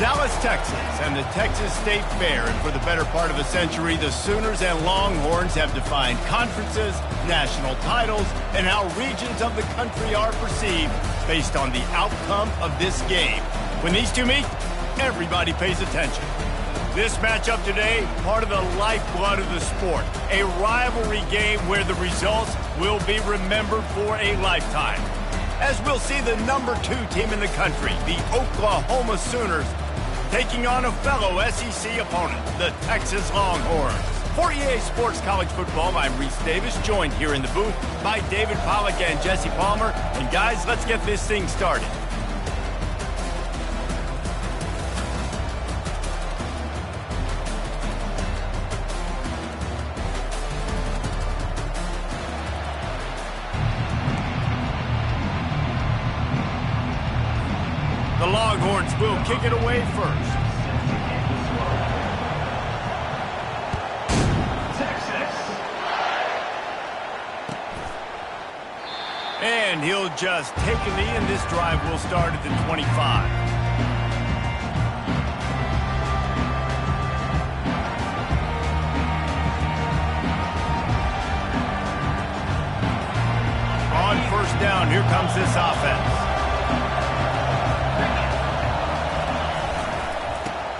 Dallas, Texas, and the Texas State Fair. And for the better part of a century, the Sooners and Longhorns have defined conferences, national titles, and how regions of the country are perceived based on the outcome of this game. When these two meet, everybody pays attention. This matchup today, part of the lifeblood of the sport. A rivalry game where the results will be remembered for a lifetime. As we'll see the number 2 team in the country, the Oklahoma Sooners, taking on a fellow SEC opponent, the Texas Longhorns. For EA Sports College Football, I'm Reese Davis, joined here in the booth by David Pollack and Jesse Palmer. And guys, let's get this thing started. The Longhorns will kick it away first. Texas. And he'll just take a knee, and this drive will start at the 25. On first down, here comes this offense.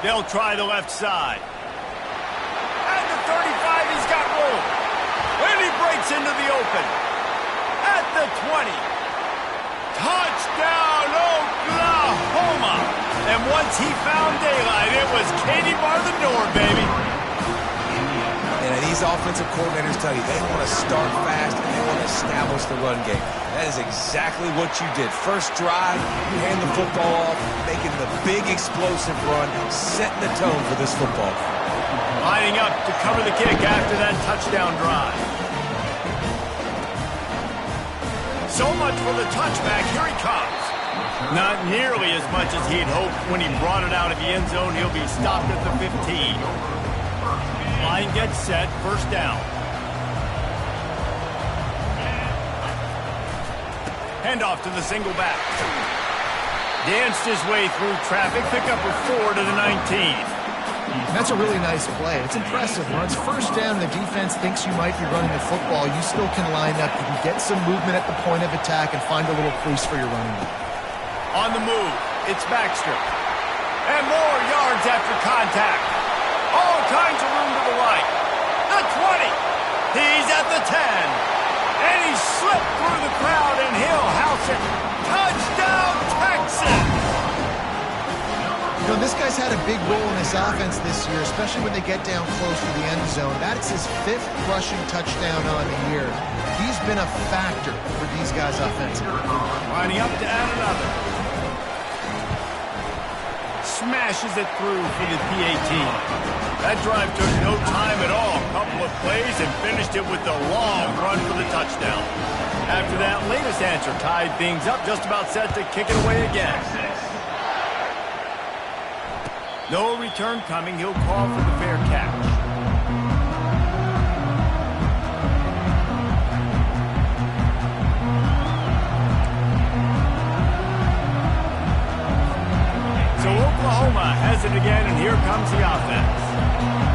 They'll try the left side. At the 35, he's got room. And he breaks into the open. At the 20. Touchdown, Oklahoma. And once he found daylight, it was Katie bar the door, baby. And these offensive coordinators tell you they want to start fast and they want to establish the run game. That is exactly what you did. First drive, you hand the football off, making the big explosive run, setting the tone for this football. Lining up to cover the kick after that touchdown drive. So much for the touchback. Here he comes. Not nearly as much as he had hoped when he brought it out of the end zone. He'll be stopped at the 15. Line gets set, first down. Handoff to the single back. Danced his way through traffic, pick up a 4 to the 19. That's a really nice play. It's impressive. When it's first down and the defense thinks you might be running the football, you still can line up. You can get some movement at the point of attack and find a little crease for your running back. On the move, it's Baxter. And more yards after contact. All kinds of room to the right. The 20. He's at the 10. And he slipped through the crowd, and he'll house it. Touchdown, Texas! You know, this guy's had a big role in this offense this year, especially when they get down close to the end zone. That's his 5th rushing touchdown on the year. He's been a factor for these guys offensively. Lining up to add another. Smashes it through for the PAT. That drive took no time at all. A couple of plays and finished it with a long run for the touchdown. After that latest answer tied things up, just about set to kick it away again. No return coming. He'll call for the fair catch. So Oklahoma has it again, and here comes the offense.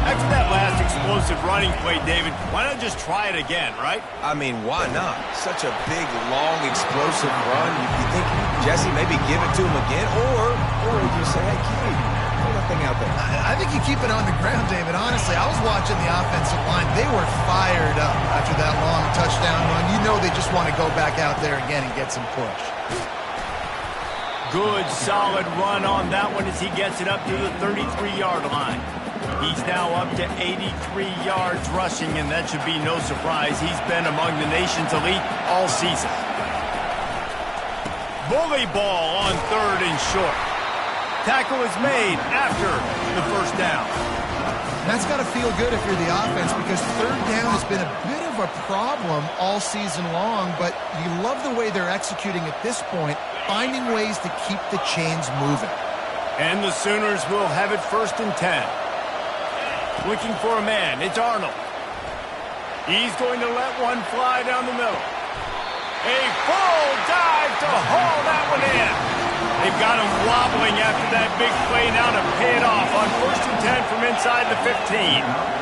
After that last explosive running play, David, why not just try it again, right? I mean, why not? Such a big, long, explosive run. You think, Jesse, maybe give it to him again, or would you say, hey, kid, throw that thing out there? I think you keep it on the ground, David. Honestly, I was watching the offensive line. They were fired up after that long touchdown run. You know they just want to go back out there again and get some push. Good, solid run on that one as he gets it up to the 33-yard line. He's now up to 83 yards rushing, and that should be no surprise. He's been among the nation's elite all season. Bully ball on 3rd and short. Tackle is made after the first down. That's got to feel good if you're the offense, because 3rd down has been a bit of a problem all season long, but you love the way they're executing at this point, finding ways to keep the chains moving. And the Sooners will have it 1st and 10. Looking for a man. It's Arnold. He's going to let one fly down the middle. A full dive to haul that one in. They've got him wobbling after that big play now to pay it off on 1st and 10 from inside the 15.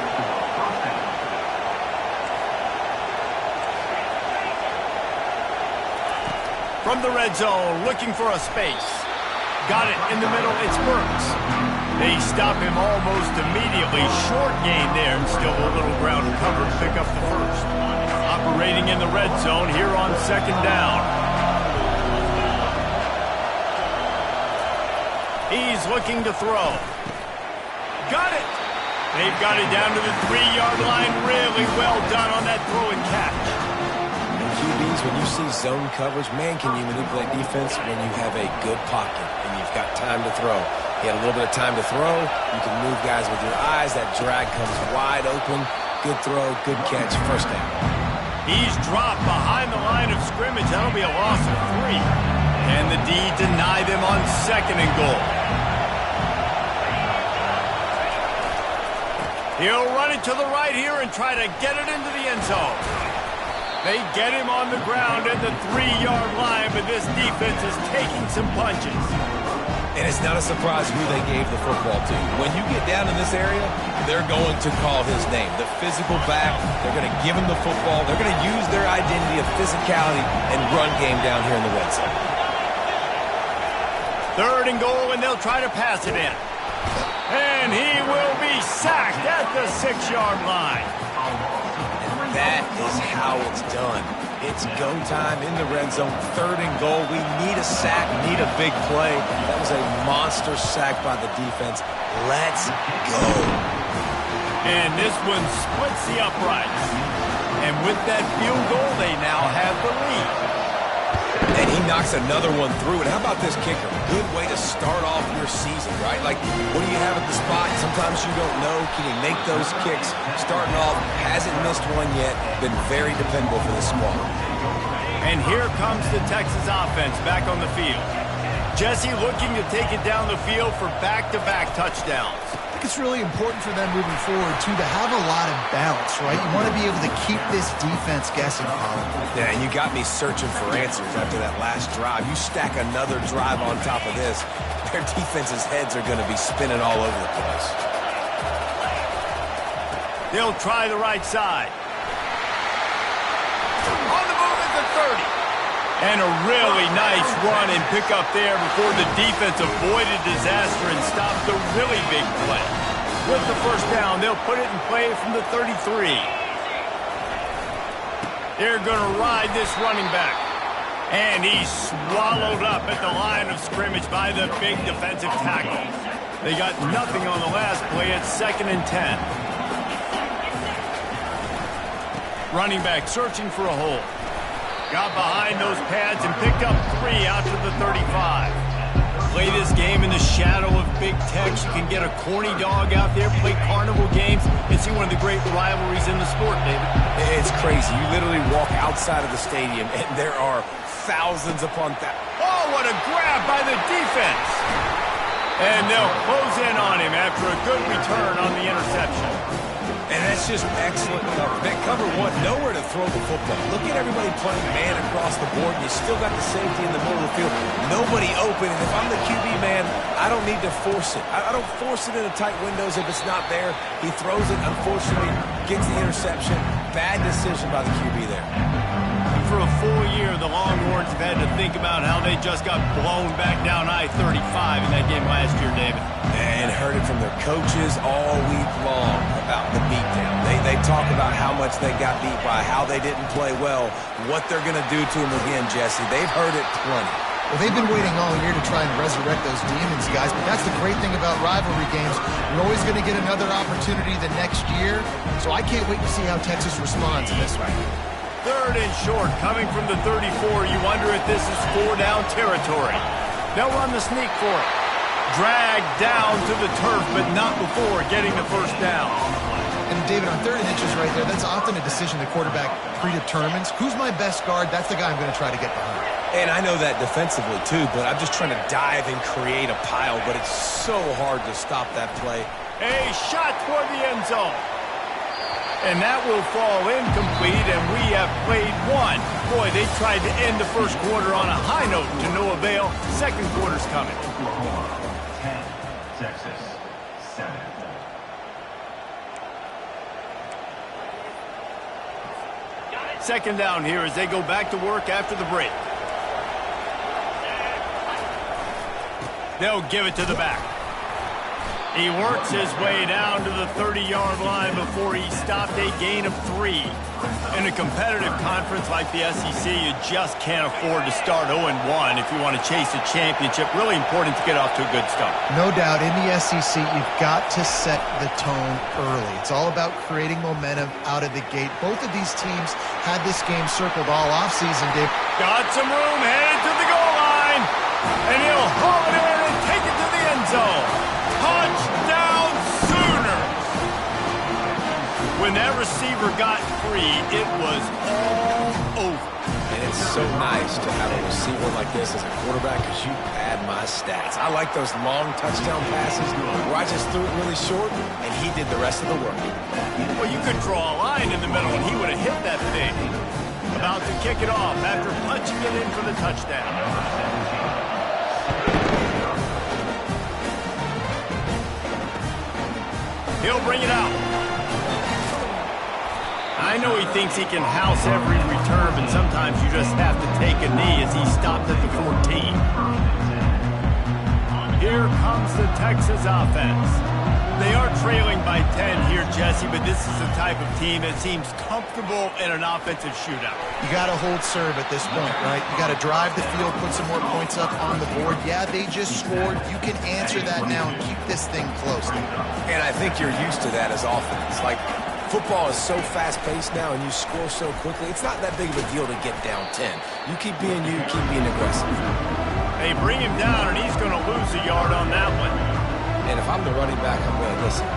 From the red zone, looking for a space. Got it in the middle, it's Burks. They stop him almost immediately. Short gain there, and still a little ground to cover to pick up the first. Operating in the red zone here on 2nd down. He's looking to throw. Got it! They've got it down to the 3-yard line. Really well done on that throw and catch. QBs, when you see zone coverage, man, can you manipulate defense when you have a good pocket and you've got time to throw. He had a little bit of time to throw. You can move guys with your eyes. That drag comes wide open. Good throw, good catch, first down. He's dropped behind the line of scrimmage. That'll be a loss of 3. And the D deny them on 2nd and goal. He'll run it to the right here and try to get it into the end zone. They get him on the ground at the 3-yard line, but this defense is taking some punches. And it's not a surprise who they gave the football to. When you get down in this area, they're going to call his name. The physical back, they're going to give him the football. They're going to use their identity of physicality and run game down here in the red zone. 3rd and goal, and they'll try to pass it in. And he will be sacked at the 6-yard line. And that is how it's done. It's go time in the red zone, 3rd and goal. We need a sack, need a big play. That was a monster sack by the defense. Let's go. And this one splits the uprights. And with that field goal, they now have the lead. And he knocks another one through. And how about this kicker? Good way to start off your season, right? Like, what do you have at the spot? Sometimes you don't know. Can he make those kicks? Starting off, hasn't missed one yet. Been very dependable for this squad. And here comes the Texas offense back on the field. Jesse looking to take it down the field for back-to-back touchdowns. I think it's really important for them moving forward, too, to have a lot of balance, right? You want to be able to keep this defense guessing, Colin. Yeah, and you got me searching for answers after that last drive. You stack another drive on top of this, their defense's heads are going to be spinning all over the place. They'll try the right side. On the move at the 30. And a really nice run and pick up there before the defense avoided disaster and stopped the really big play. With the first down, they'll put it in play from the 33. They're going to ride this running back. And he's swallowed up at the line of scrimmage by the big defensive tackle. They got nothing on the last play. It's 2nd and 10. Running back searching for a hole. Got behind those pads and picked up 3 out to the 35. Play this game in the shadow of Big Tex. You can get a corny dog out there, play carnival games, and see one of the great rivalries in the sport, David. It's crazy. You literally walk outside of the stadium, and there are thousands upon thousands. Oh, what a grab by the defense. And they'll close in on him after a good return on the interception. And that's just excellent cover. That cover one, nowhere to throw the football. Look at everybody playing man across the board, and you still got the safety in the middle of the field. Nobody open, and if I'm the QB, man, I don't need to force it. I don't force it into tight windows if it's not there. He throws it, unfortunately, gets the interception. Bad decision by the QB there. For a full year, the Longhorns have had to think about how they just got blown back down I-35 in that game last year, David. And heard it from their coaches all week long about the beatdown. They talk about how much they got beat by, how they didn't play well, what they're going to do to them again, Jesse. They've heard it plenty. Well, they've been waiting all year to try and resurrect those demons, guys, but that's the great thing about rivalry games. You're always going to get another opportunity the next year, so I can't wait to see how Texas responds in this one. 3rd and short, coming from the 34. You wonder if this is 4-down territory. They'll run the sneak for it. Dragged down to the turf, but not before getting the first down. And David, on 3rd and inches right there, that's often a decision the quarterback predetermines. Who's my best guard? That's the guy I'm going to try to get behind. And I know that defensively, too, but I'm just trying to dive and create a pile, but it's so hard to stop that play. A shot toward the end zone. And that will fall incomplete, and we have played one. Boy, they tried to end the first quarter on a high note to no avail. Second quarter's coming. 10, Texas, 7. Second down here as they go back to work after the break. They'll give it to the back. He works his way down to the 30-yard line before he stopped, a gain of 3. In a competitive conference like the SEC, you just can't afford to start 0-1 if you want to chase a championship. Really important to get off to a good start. No doubt, in the SEC, you've got to set the tone early. It's all about creating momentum out of the gate. Both of these teams had this game circled all offseason, Dave. Got some room, headed to the goal line, and he'll haul it in and take it to the end zone. Touchdown Sooners! When that receiver got free, it was all over. And it's so nice to have a receiver like this as a quarterback because you pad my stats. I like those long touchdown passes where I just threw it really short and he did the rest of the work. Well, you could draw a line in the middle and he would have hit that thing. About to kick it off after punching it in for the touchdown. He'll bring it out. I know he thinks he can house every return, but sometimes you just have to take a knee as he stopped at the 14. Here comes the Texas offense. They are trailing by 10 here, Jesse, but this is the type of team that seems comfortable in an offensive shootout. You got to hold serve at this point, right? You got to drive the field, put some more points up on the board. Yeah, they just scored. You can answer that now and keep this thing close. And I think you're used to that as offense. Like, football is so fast-paced now and you score so quickly, it's not that big of a deal to get down 10. You keep being you, keep being aggressive. They bring him down, and he's going to lose a yard on that one. And if I'm the running back, I'm going to listen.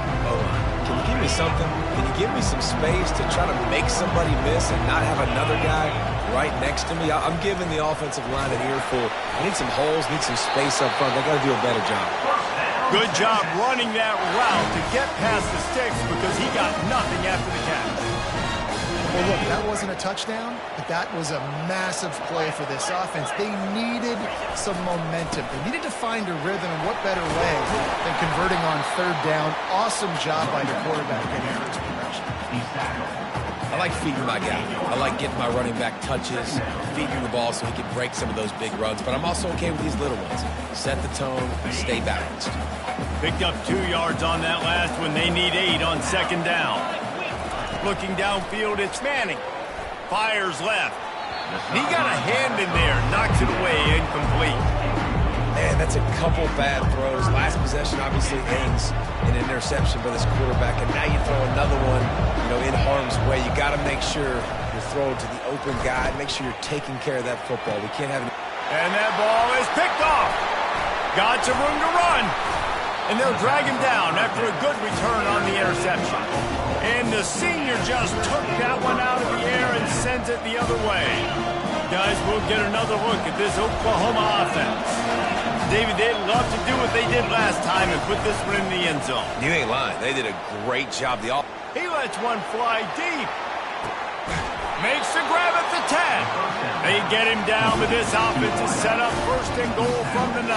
Can you give me something? Can you give me some space to try to make somebody miss and not have another guy right next to me? I'm giving the offensive line an earful. I need some holes, need some space up front. They got to do a better job. Good job running that route to get past the sticks because he got nothing after the catch. Well, look, that wasn't a touchdown, but that was a massive play for this offense. They needed some momentum. They needed to find a rhythm, and what better way than converting on third down. Awesome job by the quarterback getting first progression. I like feeding my guy. I like getting my running back touches, feeding the ball so he can break some of those big runs, but I'm also okay with these little ones. Set the tone, stay balanced. Picked up 2 yards on that last one. They need 8 on second down. Looking downfield, it's Manning. Fires left. He got a hand in there, knocks it away, incomplete. Man, that's a couple bad throws. Last possession obviously ends in an interception by this quarterback, and now you throw another one, in harm's way. You got to make sure you're throwing to the open guy. Make sure you're taking care of that football. We can't have any... And that ball is picked off. Got some room to run. And they'll drag him down after a good return on the interception. And the senior just took that one out of the air and sends it the other way. Guys, we'll get another look at this Oklahoma offense. David, they'd love to do what they did last time and put this one in the end zone. You ain't lying. They did a great job. He lets one fly deep. Makes the grab at the 10. They get him down, but this offense is set up first and goal from the 9.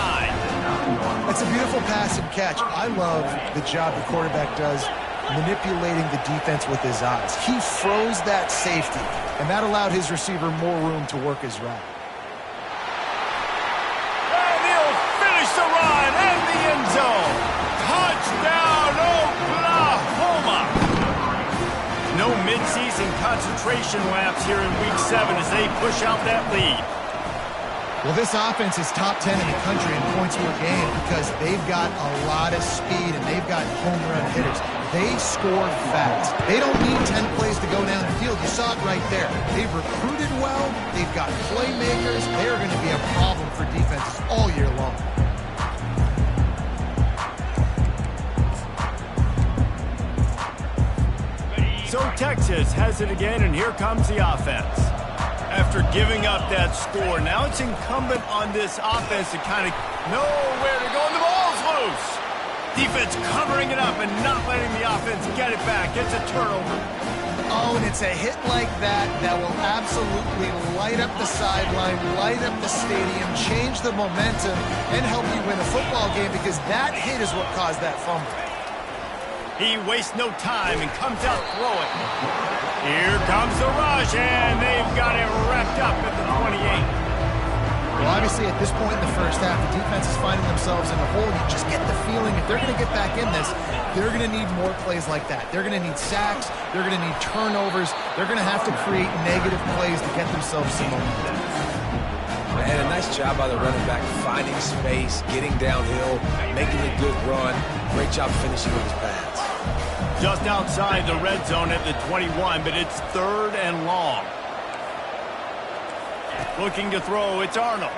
That's a beautiful pass and catch. I love the job the quarterback does manipulating the defense with his eyes. He froze that safety, and that allowed his receiver more room to work his route. And he'll finish the run and the end zone. Touchdown, Oklahoma. No midseason concentration laps here in Week 7 as they push out that lead. Well, this offense is top 10 in the country in points per game because they've got a lot of speed and they've got home run hitters. They score fast. They don't need 10 plays to go down the field. You saw it right there. They've recruited well. They've got playmakers. They're going to be a problem for defenses all year long. So Texas has it again, and here comes the offense. After giving up that score, now it's incumbent on this offense to kind of know where to go, and the ball's loose. Defense covering it up and not letting the offense get it back. It's a turnover. It's a hit like that that will absolutely light up the sideline, light up the stadium, change the momentum, and help you win a football game, because that hit is what caused that fumble. He wastes no time and comes out throwing. Here comes the rush, and they've got it wrapped up at the 28. Well, obviously, at this point in the first half, the defense is finding themselves in a hole. You just get the feeling if they're going to get back in this, they're going to need more plays like that. They're going to need sacks. They're going to need turnovers. They're going to have to create negative plays to get themselves some momentum. And a nice job by the running back, finding space, getting downhill, making a good run. Great job finishing with his pads. Just outside the red zone at the 21, but it's 3rd and long. Looking to throw, it's Arnold.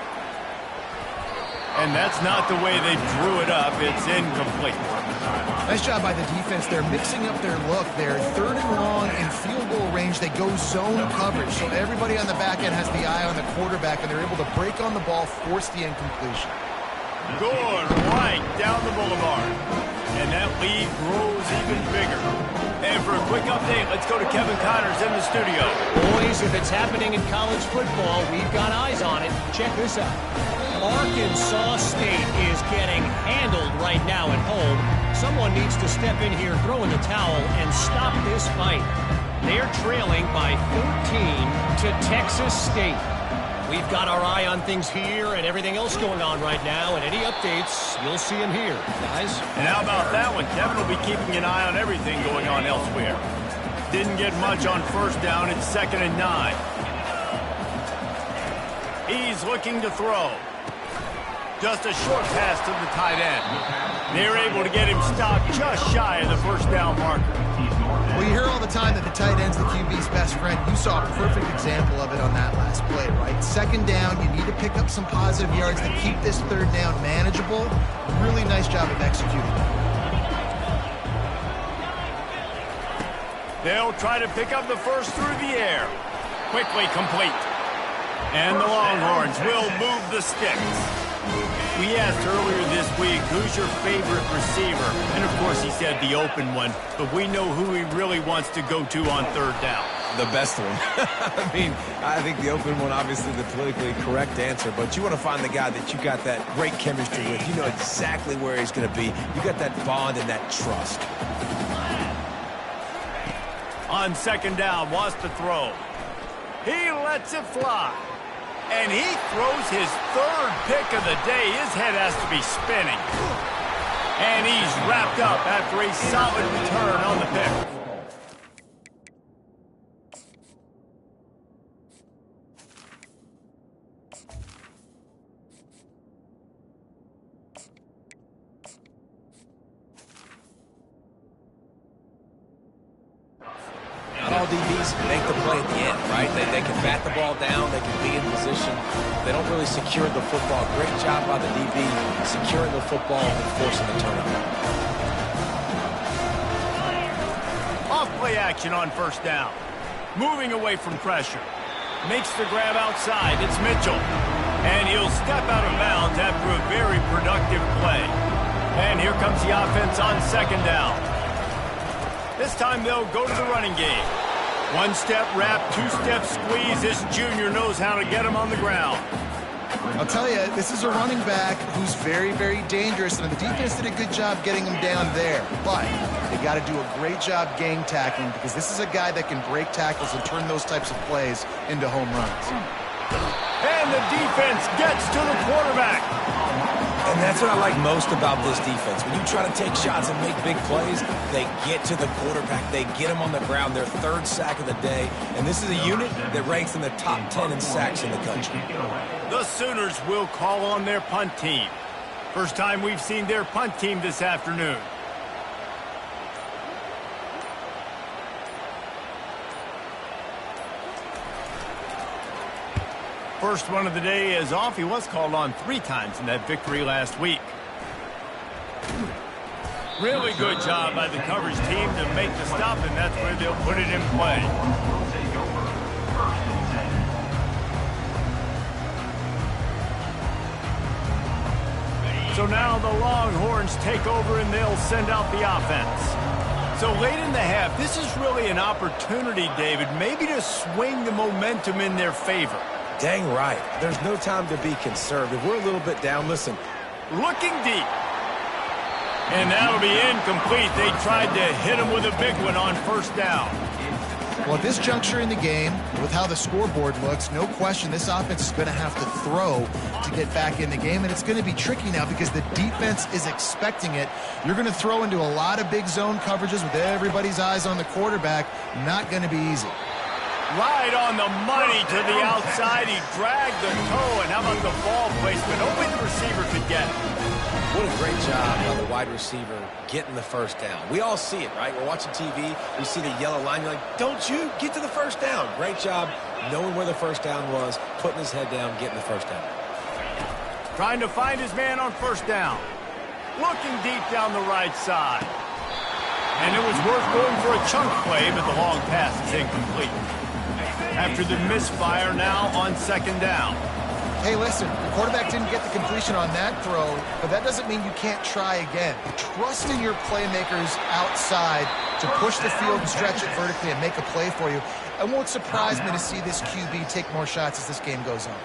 And that's not the way they drew it up. It's incomplete. Nice job by the defense. They're mixing up their look. They're 3rd and long in field goal range. They go zone coverage. So everybody on the back end has the eye on the quarterback, and they're able to break on the ball, force the incompletion. Good right down the boulevard. And that lead grows even bigger. And for a quick update, let's go to Kevin Connors in the studio. Boys, if it's happening in college football, we've got eyes on it. Check this out. Arkansas State is getting handled right now at home. Someone needs to step in here, throw in the towel, and stop this fight. They're trailing by 13 to Texas State. We've got our eye on things here and everything else going on right now, and any updates, you'll see them here, guys. And how about that one? Kevin will be keeping an eye on everything going on elsewhere. Didn't get much on first down. It's 2nd and 9. He's looking to throw. Just a short pass to the tight end. They're able to get him stopped just shy of the first down marker. Well, you hear all the time that the tight end's the QB's best friend. You saw a perfect example of it on that last play, right? 2nd down, you need to pick up some positive yards to keep this 3rd down manageable. Really nice job of executing. They'll try to pick up the first through the air. Quickly complete. And the Longhorns will move the sticks. We asked earlier this week, who's your favorite receiver? And, of course, he said the open one. But we know who he really wants to go to on 3rd down. The best one. I mean, I think the open one, obviously the politically correct answer, but you want to find the guy that you got that great chemistry with. You know exactly where he's going to be. You got that bond and that trust. On 2nd down, wants to throw. He lets it fly. And he throws his 3rd pick of the day. His head has to be spinning. And he's wrapped up after a solid return on the pick. Not all DBs make the play at the end, right? They can bat the ball down, they can be in position. They don't really secure the football. Great job by the DB securing the football and forcing the turnover. Off-play action on 1st down. Moving away from pressure. Makes the grab outside. It's Mitchell. And he'll step out of bounds after a very productive play. And here comes the offense on 2nd down. This time they'll go to the running game. 1-step wrap, 2-step squeeze. This junior knows how to get him on the ground. I'll tell you, this is a running back who's very, very dangerous, and the defense did a good job getting him down there. But they got to do a great job gang tackling, because this is a guy that can break tackles and turn those types of plays into home runs. And the defense gets to the quarterback. And that's what I like most about this defense. When you try to take shots and make big plays, they get to the quarterback. They get him on the ground. Their 3rd sack of the day. And this is a unit that ranks in the top 10 in sacks in the country. The Sooners will call on their punt team. First time we've seen their punt team this afternoon. First one of the day is off. He was called on 3 times in that victory last week. Really good job by the coverage team to make the stop, and that's where they'll put it in play. So now the Longhorns take over, and they'll send out the offense. So late in the half, this is really an opportunity, David, maybe to swing the momentum in their favor. Dang right. There's no time to be conservative. We're a little bit down. Listen. Looking deep. And that'll be incomplete. They tried to hit him with a big one on first down. Well, at this juncture in the game, with how the scoreboard looks, no question this offense is going to have to throw to get back in the game, and it's going to be tricky now because the defense is expecting it. You're going to throw into a lot of big zone coverages with everybody's eyes on the quarterback. Not going to be easy. Right on the money to the outside. He dragged the toe, and how about the ball placement? Only the receiver could get it. What a great job by the wide receiver getting the first down. We all see it, right? We're watching TV. We see the yellow line. You're like, don't you get to the first down. Great job knowing where the first down was, putting his head down, getting the first down. Trying to find his man on first down. Looking deep down the right side. And it was worth going for a chunk play, but the long pass is incomplete. After the misfire now on second down. Hey, listen, the quarterback didn't get the completion on that throw, but that doesn't mean you can't try again. Trust in your playmakers outside to push the field and stretch it vertically and make a play for you. It won't surprise me to see this QB take more shots as this game goes on.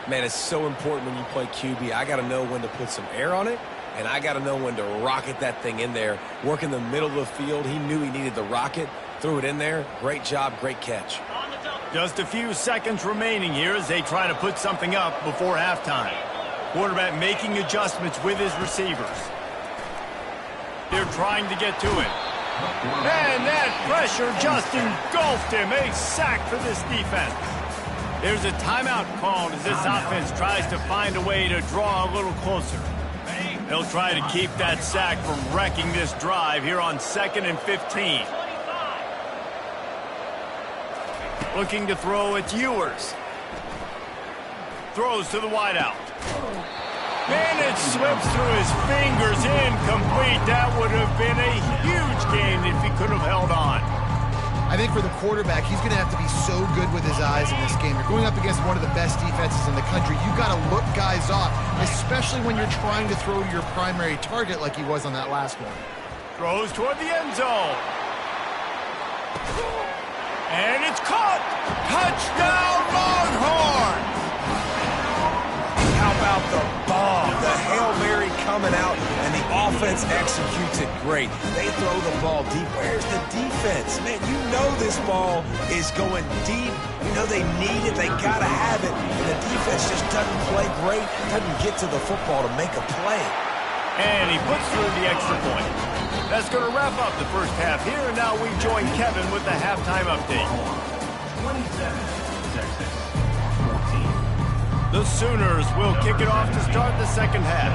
Man, it's so important when you play QB. I got to know when to put some air on it, and I got to know when to rocket that thing in there. Work in the middle of the field. He knew he needed the rocket, threw it in there. Great job, great catch. Just a few seconds remaining here as they try to put something up before halftime. Quarterback making adjustments with his receivers. They're trying to get to it. And that pressure just engulfed him. A sack for this defense. There's a timeout called as this offense tries to find a way to draw a little closer. They'll try to keep that sack from wrecking this drive here on 2nd and 15. Looking to throw, it's Ewers. Throws to the wideout. And it slips through his fingers, incomplete. That would have been a huge gain if he could have held on. I think for the quarterback, he's going to have to be so good with his eyes in this game. You're going up against one of the best defenses in the country. You've got to look guys off, especially when you're trying to throw to your primary target like he was on that last one. Throws toward the end zone. And it's caught! Touchdown, Longhorns! How about the bomb? The Hail Mary coming out, and the offense executes it great. They throw the ball deep. Where's the defense? Man, you know this ball is going deep. You know they need it. They got to have it. And the defense just doesn't play great, doesn't get to the football to make a play. And he puts through the extra point. That's going to wrap up the first half here, and now we join Kevin with the halftime update. 27, Texas, 14. The Sooners will kick it off to start the second half.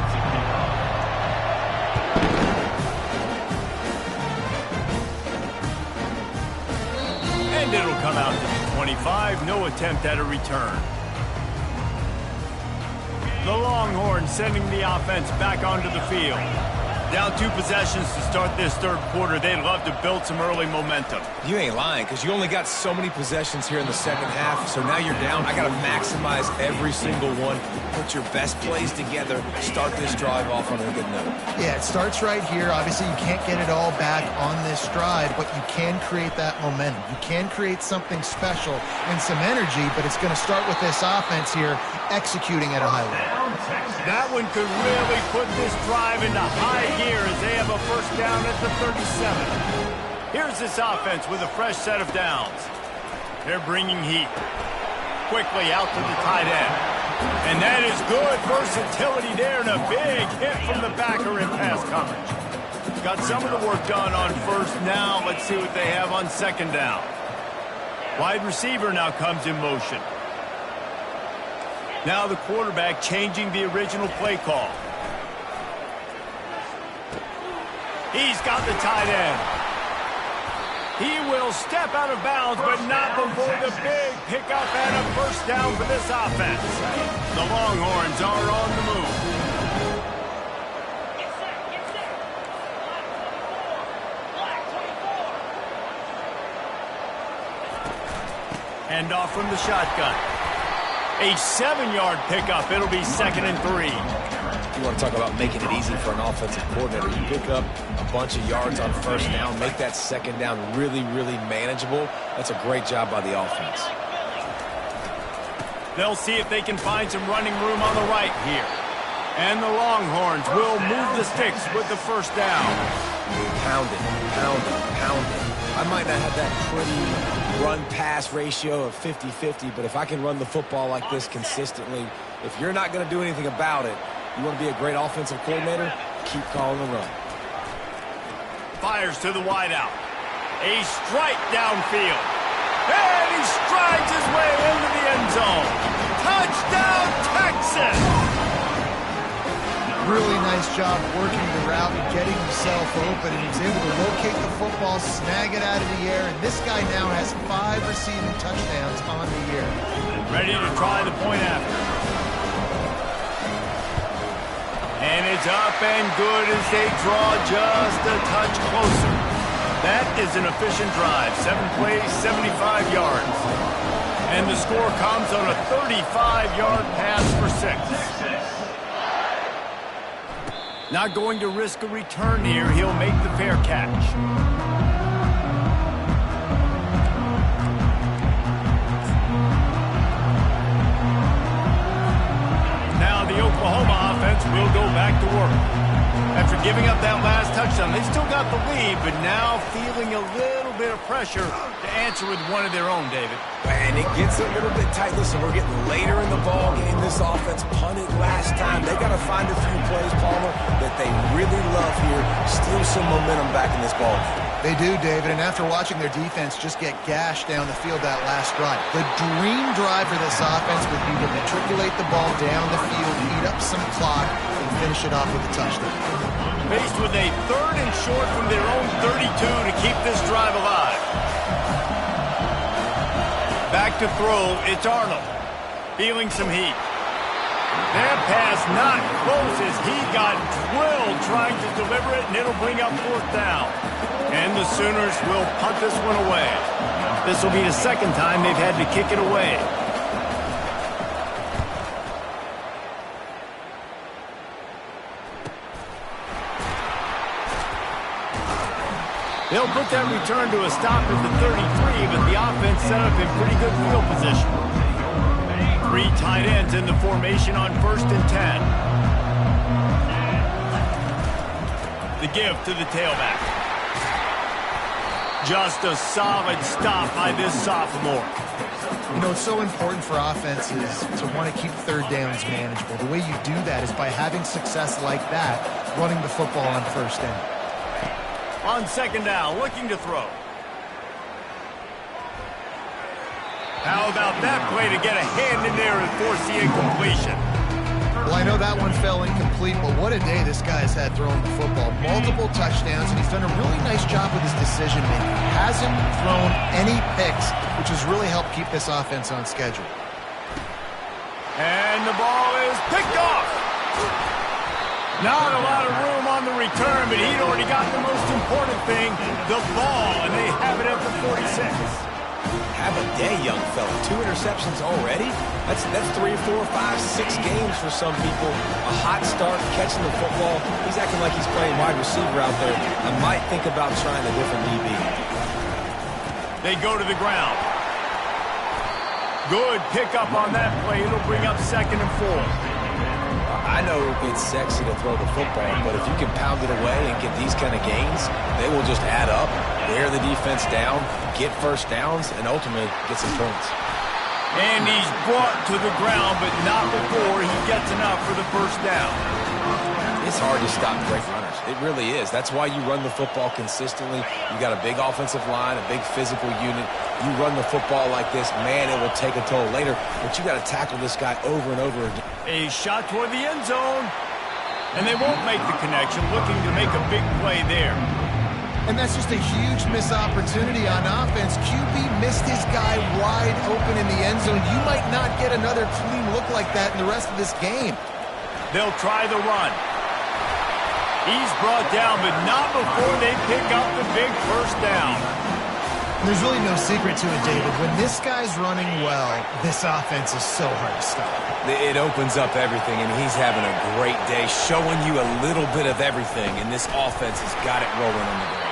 And it'll come out to the 25. No attempt at a return. The Longhorns sending the offense back onto the field. Down 2 possessions to start this third quarter. They'd love to build some early momentum. You ain't lying, because you only got so many possessions here in the second half, so now you're down. I got to maximize every single one. Put your best plays together. Start this drive off on a good note. Yeah, it starts right here. Obviously, you can't get it all back on this stride, but you can create that momentum. You can create something special and some energy, but it's going to start with this offense here executing at a high level. That one could really put this drive into high gear as they have a first down at the 37. Here's this offense with a fresh set of downs. They're bringing heat. Quickly out to the tight end. And that is good versatility there and a big hit from the backer in pass coverage. Got some of the work done on first. Now let's see what they have on second down. Wide receiver now comes in motion. Now the quarterback changing the original play call. He's got the tight end. He will step out of bounds, but not before the big pickup and a first down for this offense. The Longhorns are on the move. Hand off from the shotgun. A 7-yard pickup. It'll be 2nd and 3. You want to talk about making it easy for an offensive coordinator. You pick up a bunch of yards on first down, make that second down really, really manageable. That's a great job by the offense. They'll see if they can find some running room on the right here. And the Longhorns will move the sticks with the first down. Pound it, pound it, pound it. I might not have that pretty run-pass ratio of 50-50, but if I can run the football like this consistently, if you're not going to do anything about it, you want to be a great offensive coordinator, keep calling the run. Fires to the wideout. A strike downfield. And he strides his way into the end zone. Touchdown, Texas! Really nice job working the route and getting himself open, and he's able to locate the football, snag it out of the air, and this guy now has 5 receiving touchdowns on the year. Ready to try the point after. And it's up and good as they draw just a touch closer. That is an efficient drive. 7 plays, 75 yards. And the score comes on a 35-yard pass for 6. Not going to risk a return here. He'll make the fair catch. Now the Oklahoma offense will go back to work. After giving up that last touchdown, they still got the lead, but now feeling a little bit of pressure to answer with one of their own, David. And it gets a little bit tight. Listen, we're getting later in the ball game. This offense punted last time. They got to find a few plays, Palmer, that they really love here. Steal some momentum back in this ball game. They do, David, and after watching their defense just get gashed down the field that last drive, the dream drive for this offense would be to matriculate the ball down the field, eat up some clock, and finish it off with a touchdown. Faced with a 3rd and short from their own 32 to keep this drive alive. Back to throw, it's Arnold. Feeling some heat. That pass not close as he got drilled trying to deliver it, and it'll bring up 4th down. And the Sooners will punt this one away. This will be the 2nd time they've had to kick it away. They'll put that return to a stop at the 33, but the offense set up in pretty good field position. 3 tight ends in the formation on 1st and 10. The give to the tailback. Just a solid stop by this sophomore. You know, it's so important for offenses to want to keep 3rd downs manageable. The way you do that is by having success like that, running the football on 1st down. On 2nd down, looking to throw. How about that play to get a hand in there and force the incompletion? Well, I know that one fell incomplete, but what a day this guy's had throwing the football. Multiple touchdowns, and he's done a really nice job with his decision-making. Hasn't thrown any picks, which has really helped keep this offense on schedule. And the ball is picked off. Not a lot of room on the return, but he'd already got the most important thing, the ball, and they have it at the 46. Have a day, young fella. 2 interceptions already? That's 3, 4, 5, 6 games for some people. A hot start, catching the football. He's acting like he's playing wide receiver out there. I might think about trying a different DB. They go to the ground. Good pickup on that play. It'll bring up 2nd and 4. I know it's sexy to throw the football, but if you can pound it away and get these kind of gains, they will just add up, wear the defense down, get 1st downs, and ultimately get some points. And he's brought to the ground, but not before he gets enough for the 1st down. It's hard to stop great runners. It really is. That's why you run the football consistently. You got a big offensive line, a big physical unit. You run the football like this, man, it will take a toll later, but you got to tackle this guy over and over again. A shot toward the end zone, and they won't make the connection, looking to make a big play there. And that's just a huge missed opportunity on offense. QB missed his guy wide open in the end zone. You might not get another clean look like that in the rest of this game. They'll try the run. He's brought down, but not before they pick up the big 1st down. There's really no secret to it, David. When this guy's running well, this offense is so hard to stop. It opens up everything, and he's having a great day, showing you a little bit of everything, and this offense has got it rolling on the ground.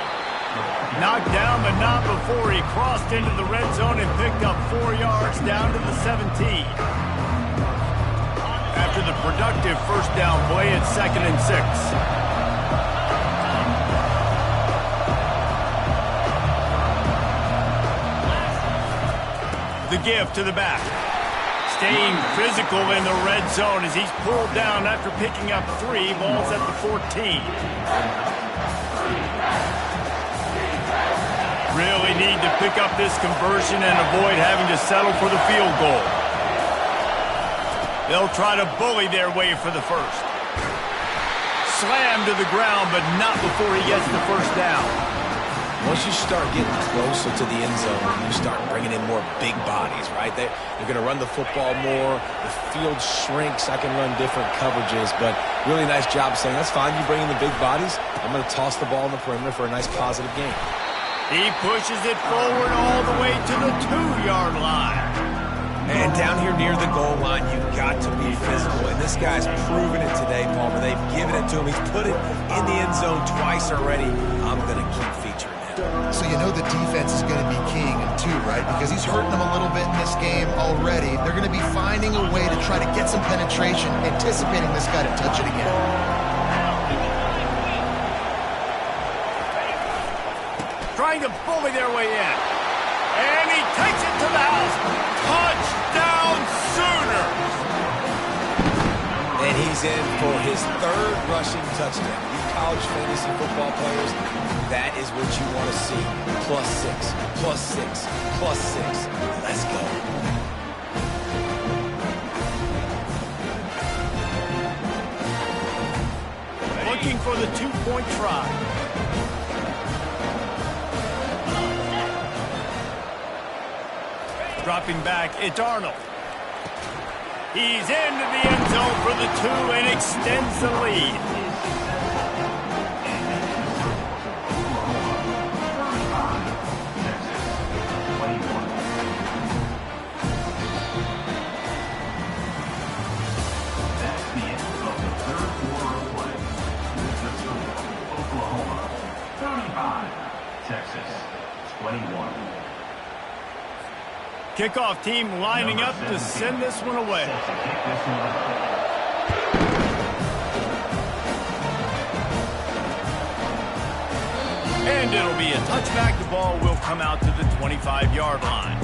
Knocked down, but not before he crossed into the red zone and picked up 4 yards down to the 17. After the productive first down play, it's 2nd and 6. The give to the back. Staying physical in the red zone as he's pulled down after picking up 3 balls at the 14. Really need to pick up this conversion and avoid having to settle for the field goal. They'll try to bully their way for the first. Slammed to the ground, but not before he gets the first down. Once you start getting closer to the end zone, you start bringing in more big bodies, right? You're going to run the football more. The field shrinks. I can run different coverages, but really nice job saying, that's fine. You bring in the big bodies. I'm going to toss the ball in the perimeter for a nice positive gain. He pushes it forward all the way to the 2-yard line. And down here near the goal line, you've got to be physical. And this guy's proven it today, Palmer. They've given it to him. He's put it in the end zone twice already. I'm going to keep featuring him. So you know the defense is going to be keying him too, right? Because he's hurting them a little bit in this game already. They're going to be finding a way to try to get some penetration, anticipating this guy to touch it again. Trying to bully their way in. And he takes it to the house. Touchdown Sooners! And he's in for his 3rd rushing touchdown. You college fantasy football players, that is what you want to see. +6, +6, +6. Let's go. Looking for the 2-point try. Dropping back, it's Arnold. He's into the end zone for the 2 and extends the lead. That's the end of the 3rd quarter of play. The score, Oklahoma 35, Texas 21. Kickoff team lining up to send this one away. And it'll be a touchback. The ball will come out to the 25-yard line.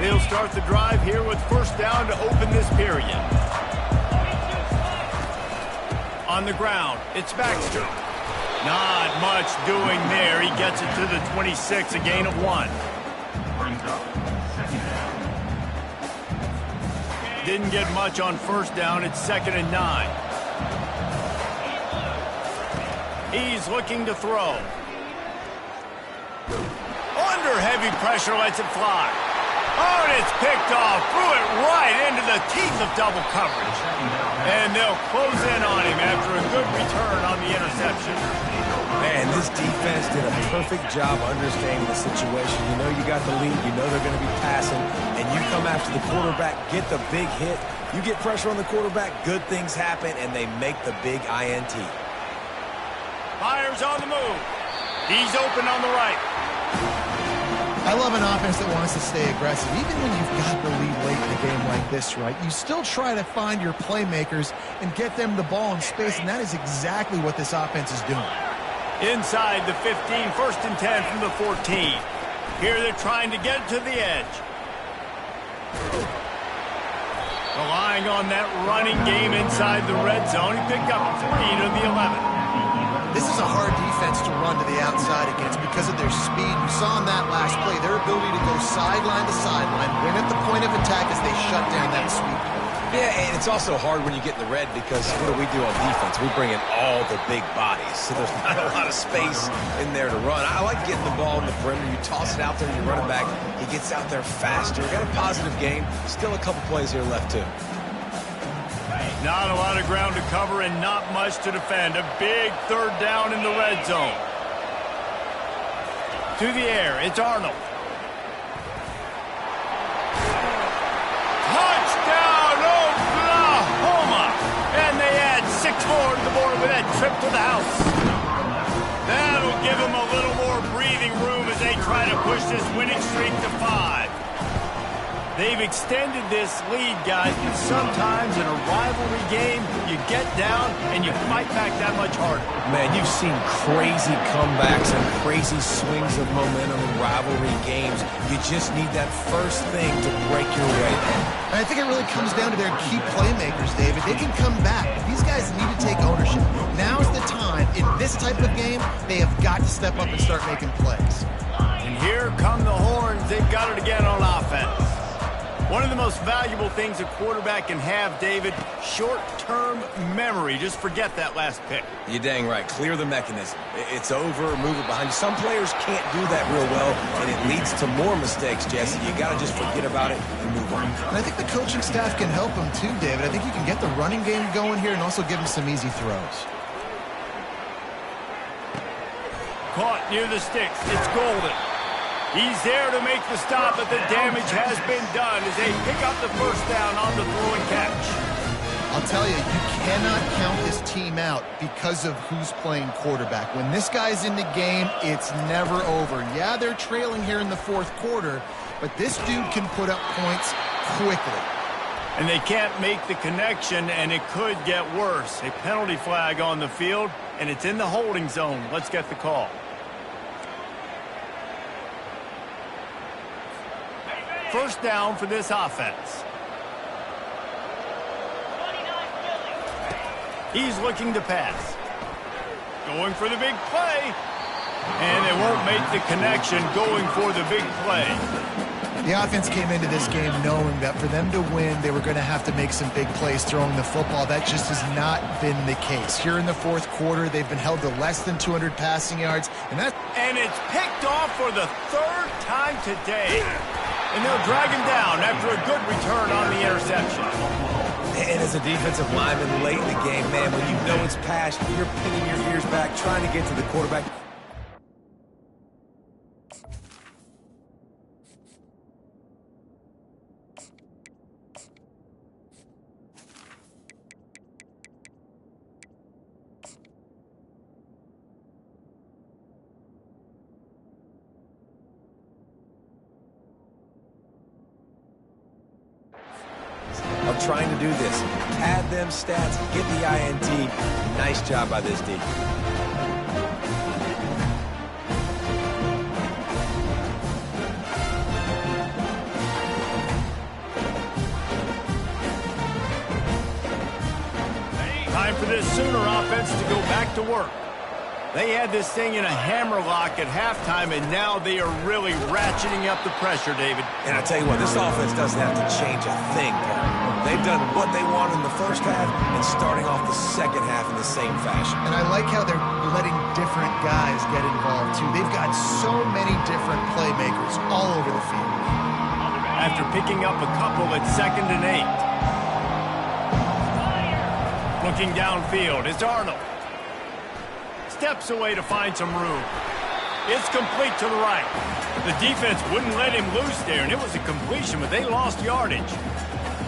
They'll start the drive here with first down to open this period. On the ground, it's Baxter. Not much doing there. He gets it to the 26, a gain of 1. Brings up 2nd down. Didn't get much on first down. It's 2nd and 9. He's looking to throw. Under heavy pressure, lets it fly. Oh, and it's picked off. Threw it right into the teeth of double coverage. And they'll close in on him after a good return on the interception. Man, this defense did a perfect job understanding the situation. You know you got the lead. You know they're going to be passing. And you come after the quarterback, get the big hit. You get pressure on the quarterback, good things happen, and they make the big INT. Myers on the move. He's open on the right. I love an offense that wants to stay aggressive. Even when you've got the lead late in a game like this, right, you still try to find your playmakers and get them the ball in space, and that is exactly what this offense is doing. Inside the 15, 1st and 10 from the 14. Here they're trying to get to the edge. Relying on that running game inside the red zone. He picked up 3 to the 11. This is a hard defense to run to the outside against because of their speed. You saw in that last play, their ability to go sideline to sideline, win at the point of attack as they shut down that sweep. Yeah, and it's also hard when you get in the red because what do we do on defense? We bring in all the big bodies, so there's not a lot of space in there to run. I like getting the ball in the perimeter. You toss it out there, you run it back. He gets out there faster. Got a positive game. Still a couple plays here left, too. Not a lot of ground to cover and not much to defend. A big third down in the red zone. To the air, it's Arnold. Touchdown, Oklahoma! And they add 6 more to the board with that trip to the house. That'll give them a little more breathing room as they try to push this winning streak to 5. They've extended this lead, guys, but sometimes in a rivalry game, you get down and you fight back that much harder. Man, you've seen crazy comebacks and crazy swings of momentum in rivalry games. You just need that first thing to break your way. And I think it really comes down to their key playmakers, David. They can come back, but these guys need to take ownership. Now's the time. In this type of game, they have got to step up and start making plays. And here come the Horns. They've got it again on offense. One of the most valuable things a quarterback can have, David, short-term memory. Just forget that last pick. You're dang right. Clear the mechanism. It's over, move it behind you. Some players can't do that real well, and it leads to more mistakes, Jesse. You got to just forget about it and move on. And I think the coaching staff can help him too, David. I think you can get the running game going here and also give him some easy throws. Caught near the sticks. It's Golden. He's there to make the stop, but the damage has been done as they pick up the first down on the throw and catch. I'll tell you, you cannot count this team out because of who's playing quarterback. When this guy's in the game, it's never over. Yeah, they're trailing here in the fourth quarter, but this dude can put up points quickly. And they can't make the connection, and it could get worse. A penalty flag on the field, and it's in the holding zone. Let's get the call. First down for this offense. He's looking to pass. Going for the big play. And they won't make the connection going for the big play. The offense came into this game knowing that for them to win, they were going to have to make some big plays throwing the football. That just has not been the case. Here in the fourth quarter, they've been held to less than 200 passing yards. And it's picked off for the third time today. And they'll drag him down after a good return on the interception. And as a defensive lineman late in the game, man, when you know it's past, you're pinning your ears back, trying to get to the quarterback. Of trying to do this. Add them stats, get the INT. Nice job by this D. Time for this Sooner offense to go back to work. They had this thing in a hammerlock at halftime, and now they are really ratcheting up the pressure, David. And I tell you what, this offense doesn't have to change a thing, Pat. They've done what they want in the first half and starting off the second half in the same fashion. And I like how they're letting different guys get involved, too. They've got so many different playmakers all over the field. After picking up a couple at 2nd and 8. Looking downfield, it's Arnold. Steps away to find some room. It's complete to the right. The defense wouldn't let him loose there, and it was a completion, but they lost yardage.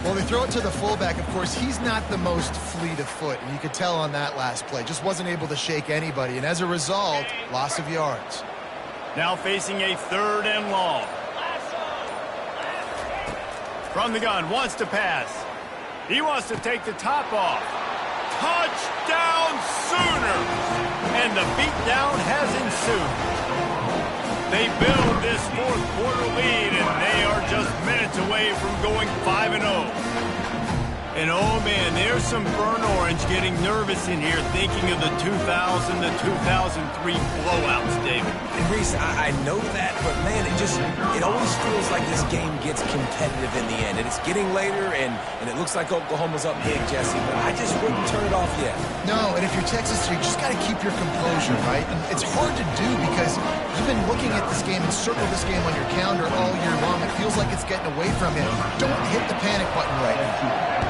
Well, they throw it to the fullback. Of course, he's not the most fleet of foot, and you could tell on that last play. Just wasn't able to shake anybody, and as a result, loss of yards. Now facing a 3rd and long. From the gun, wants to pass. He wants to take the top off. Touchdown Sooners! And the beatdown has ensued. They build this fourth quarter lead, and they are just minutes away from going 5-0. And oh man, there's some burnt orange getting nervous in here thinking of the 2000 to 2003 blowouts, David. And Reese, I know that, but man, it always feels like this game gets competitive in the end. And it's getting later, and it looks like Oklahoma's up big, Jesse, but I just wouldn't turn it off yet. No, and if you're Texas, you just got to keep your composure, right? And it's hard to do because you've been looking at this game and circled this game on your calendar all year long. It feels like it's getting away from you. Don't hit the panic button right now.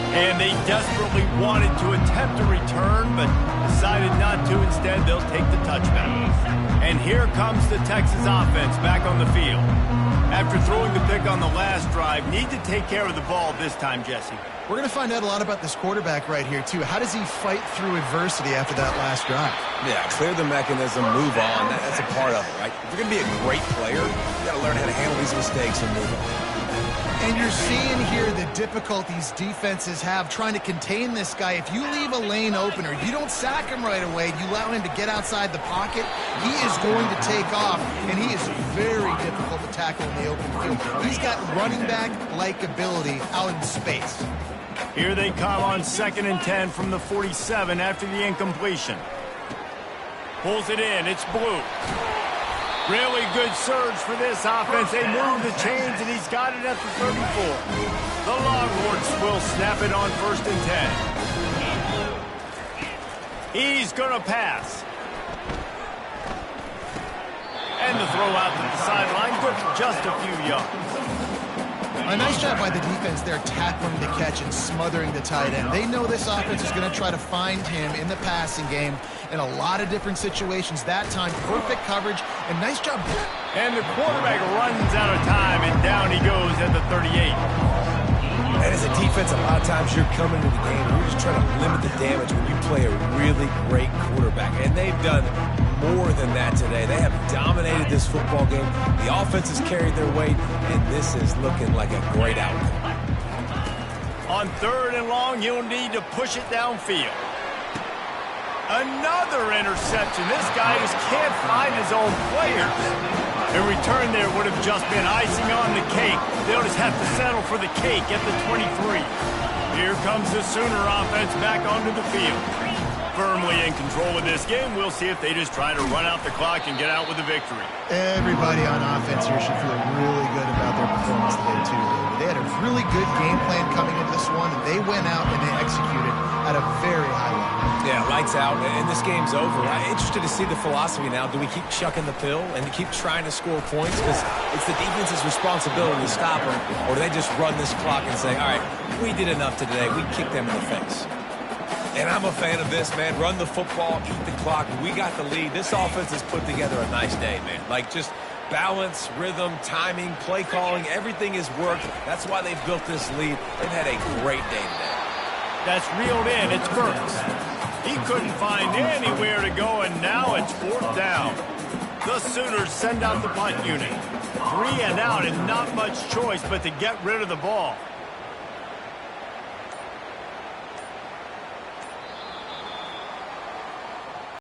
And they desperately wanted to attempt a return, but decided not to. Instead, they'll take the touchback. And here comes the Texas offense back on the field. After throwing the pick on the last drive, need to take care of the ball this time, Jesse. We're going to find out a lot about this quarterback right here, too. How does he fight through adversity after that last drive? Yeah, clear the mechanism, move on. That's a part of it, right? If you're going to be a great player, you got to learn how to handle these mistakes and move on. And you're seeing here the difficulties defenses have trying to contain this guy. If you leave a lane open or you don't sack him right away, you allow him to get outside the pocket, he is going to take off, and he is very difficult to tackle in the open field. He's got running back-like ability out in space. Here they come on 2nd and 10 from the 47 after the incompletion. Pulls it in. It's Blue. Really good surge for this offense. They move the chains, and he's got it at the 34. The Longhorns will snap it on 1st and 10. He's going to pass. And the throw out to the sideline. Good for just a few yards. A nice job by the defense there, tackling the catch and smothering the tight end. They know this offense is going to try to find him in the passing game in a lot of different situations. That time, perfect coverage, and nice job. And the quarterback runs out of time, and down he goes at the 38. And as a defense, a lot of times you're coming to the game and you're just trying to limit the damage when you play a really great quarterback. And they've done more than that today. They have dominated this football game. The offense has carried their weight, and this is looking like a great outcome. On 3rd and long, you'll need to push it downfield. Another interception. This guy just can't find his own players. A return there would have just been icing on the cake. They'll just have to settle for the cake at the 23. Here comes the Sooner offense back onto the field. Firmly in control of this game. We'll see if they just try to run out the clock and get out with a victory. Everybody on offense here should feel really good about their performance today, too. They had a really good game plan coming into this one, and they went out and they executed at a very high level. Yeah, lights out, and this game's over. I'm interested to see the philosophy now. Do we keep chucking the pill and keep trying to score points? Because it's the defense's responsibility to stop them, or do they just run this clock and say, all right, we did enough today. We kicked them in the face. And I'm a fan of this, man. Run the football, eat the clock. We got the lead. This offense has put together a nice day, man. Like, just balance, rhythm, timing, play calling, everything has worked. That's why they've built this lead. They've had a great day today. That's reeled in. It's Burks. He couldn't find anywhere to go, and now it's 4th down. The Sooners send out the punt unit. 3 and out, and not much choice but to get rid of the ball.